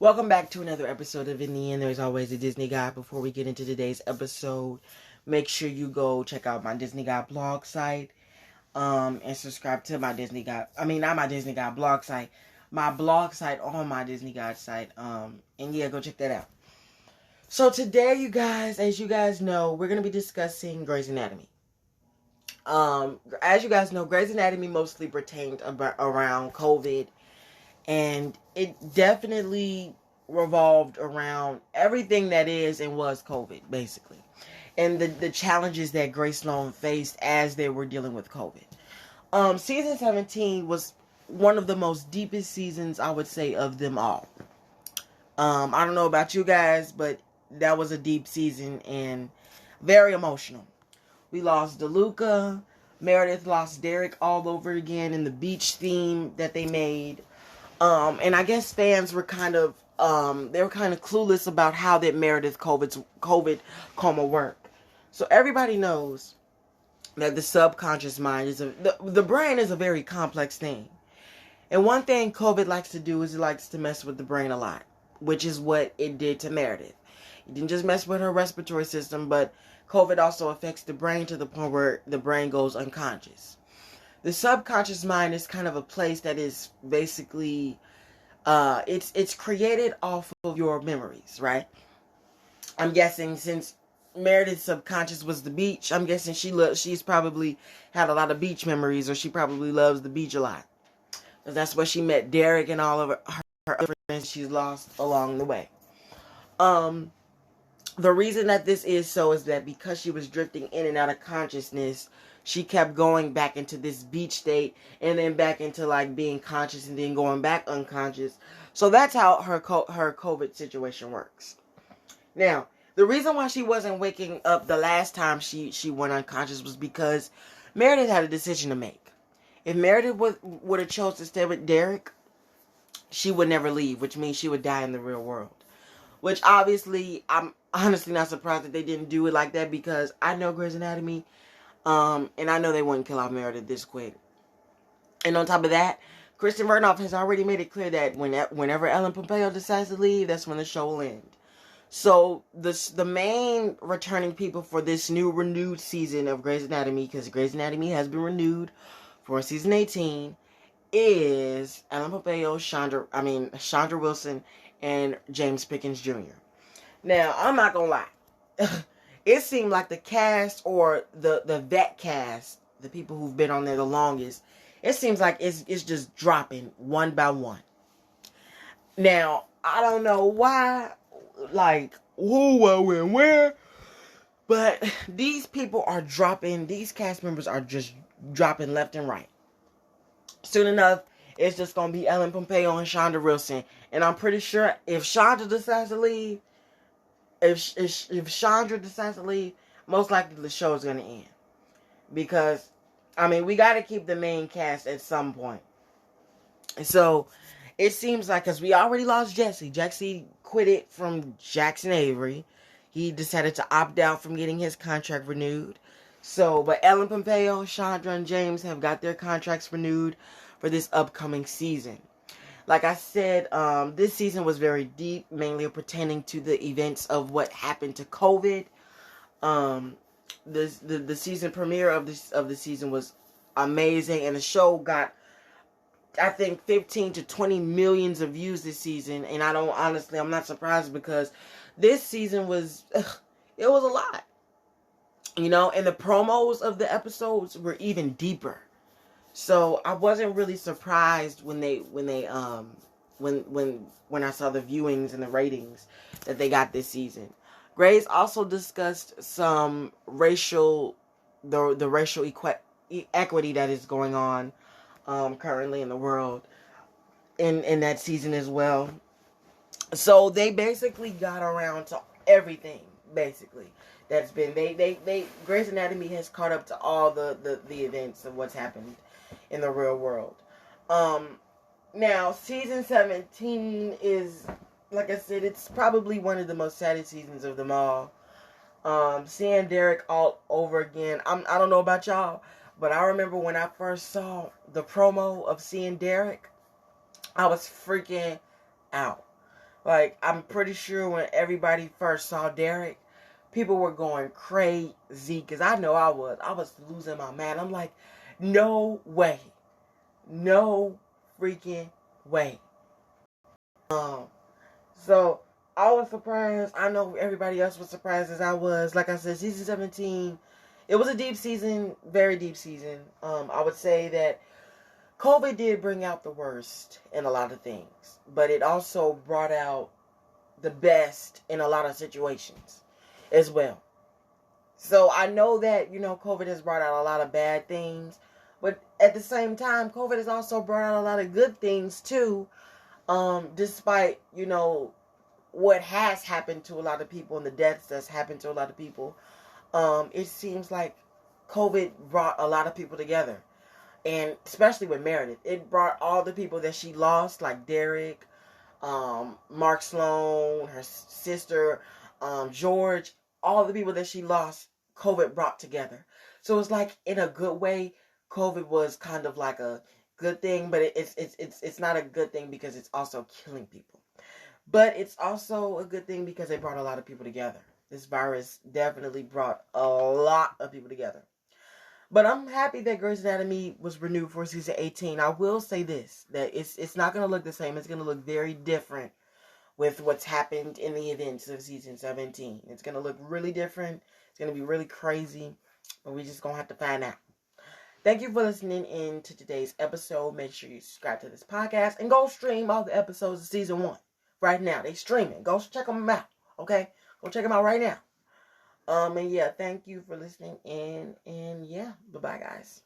Welcome back to another episode of In the End, There's Always a Disney Guy. Before we get into today's episode, make sure you go check out my Disney Guy blog site, and subscribe to my Disney Guy. Not my Disney Guy blog site, my blog site on my Disney Guy site. And yeah, go check that out. So today, you guys, as you guys know, we're gonna be discussing Grey's Anatomy. As you guys know, Grey's Anatomy mostly pertained around COVID. And it definitely revolved around everything that is and was COVID, basically. And the challenges that Grey Sloan faced as they were dealing with COVID. Season 17 was one of the most deepest seasons, I would say, of them all. I don't know about you guys, but that was a deep season and very emotional. We lost DeLuca. Meredith lost Derek all over again in the beach theme that they made. And I guess fans were kind of clueless about how that Meredith COVID coma worked. So everybody knows that the subconscious mind the brain is a very complex thing. And one thing COVID likes to do is it likes to mess with the brain a lot, which is what it did to Meredith. It didn't just mess with her respiratory system, but COVID also affects the brain to the point where the brain goes unconscious. The subconscious mind is kind of a place that is basically, it's created off of your memories, right? I'm guessing since Meredith's subconscious was the beach, I'm guessing she's probably had a lot of beach memories, or she probably loves the beach a lot. Because that's where she met Derek and all of her other friends she's lost along the way. The reason that this is so is that because she was drifting in and out of consciousness, she kept going back into this beach state and then back into like being conscious and then going back unconscious. So that's how her COVID situation works. Now, the reason why she wasn't waking up the last time she went unconscious was because Meredith had a decision to make. If Meredith would have chose to stay with Derek, she would never leave, which means she would die in the real world. Which obviously, I'm honestly not surprised that they didn't do it like that, because I know Grey's Anatomy. And I know they wouldn't kill off Meredith this quick. And on top of that, Kristen Vernoff has already made it clear that whenever Ellen Pompeo decides to leave, that's when the show will end. So the main returning people for this new renewed season of Grey's Anatomy, because Grey's Anatomy has been renewed for season 18, is Ellen Pompeo, Chandra Wilson, and James Pickens Jr. Now, I'm not gonna lie. It seemed like the cast, or the vet cast, the people who've been on there the longest, it seems like it's just dropping one by one. Now, I don't know why, like, who, when, where, but these people are dropping, these cast members are just dropping left and right. Soon enough, it's just going to be Ellen Pompeo and Chandra Wilson. And I'm pretty sure if Chandra decides to leave, If Chandra decides to leave, most likely the show is going to end. Because, we got to keep the main cast at some point. So, it seems like, because we already lost Jesse. Jesse quit it from Jackson Avery. He decided to opt out from getting his contract renewed. So, but Ellen Pompeo, Chandra, and James have got their contracts renewed for this upcoming season. Like I said, this season was very deep, mainly pertaining to the events of what happened to COVID. The season premiere of the season was amazing, and the show got, I think, 15 to 20 millions of views this season. And I'm not surprised, because this season was, it was a lot, and the promos of the episodes were even deeper. So I wasn't really surprised when I saw the viewings and the ratings that they got this season. Grey's also discussed some racial equity that is going on currently in the world in that season as well. So they basically got around to everything, basically. That's been Grey's Anatomy has caught up to all the events of what's happened in the real world. Now, season 17 is, like I said, it's probably one of the most saddest seasons of them all. Seeing Derek all over again. I don't know about y'all, but I remember when I first saw the promo of seeing Derek, I was freaking out. Like, I'm pretty sure when everybody first saw Derek, people were going crazy. Because I know I was. I was losing my mind. I'm like, no way. No freaking way. Um, so I was surprised. I know everybody else was surprised as I was. Like I said, season 17, it was a deep season, very deep season. I would say that COVID did bring out the worst in a lot of things, but it also brought out the best in a lot of situations as well. So I know that, COVID has brought out a lot of bad things, but at the same time, COVID has also brought out a lot of good things too. Despite, what has happened to a lot of people and the deaths that's happened to a lot of people, it seems like COVID brought a lot of people together. And especially with Meredith, it brought all the people that she lost, like Derek, Mark Sloan, her sister, George, all the people that she lost, COVID brought together. So it's like, in a good way, COVID was kind of like a good thing, but it's not a good thing because it's also killing people. But it's also a good thing because it brought a lot of people together. This virus definitely brought a lot of people together. But I'm happy that Grey's Anatomy was renewed for season 18. I will say this, that it's not going to look the same. It's going to look very different with what's happened in the events of season 17. It's going to look really different. It's going to be really crazy. But we're just going to have to find out. Thank you for listening in to today's episode. Make sure you subscribe to this podcast and go stream all the episodes of season 1 right now. They streaming. Go check them out. Okay? Go check them out right now. And yeah, thank you for listening in. And yeah, bye-bye, guys.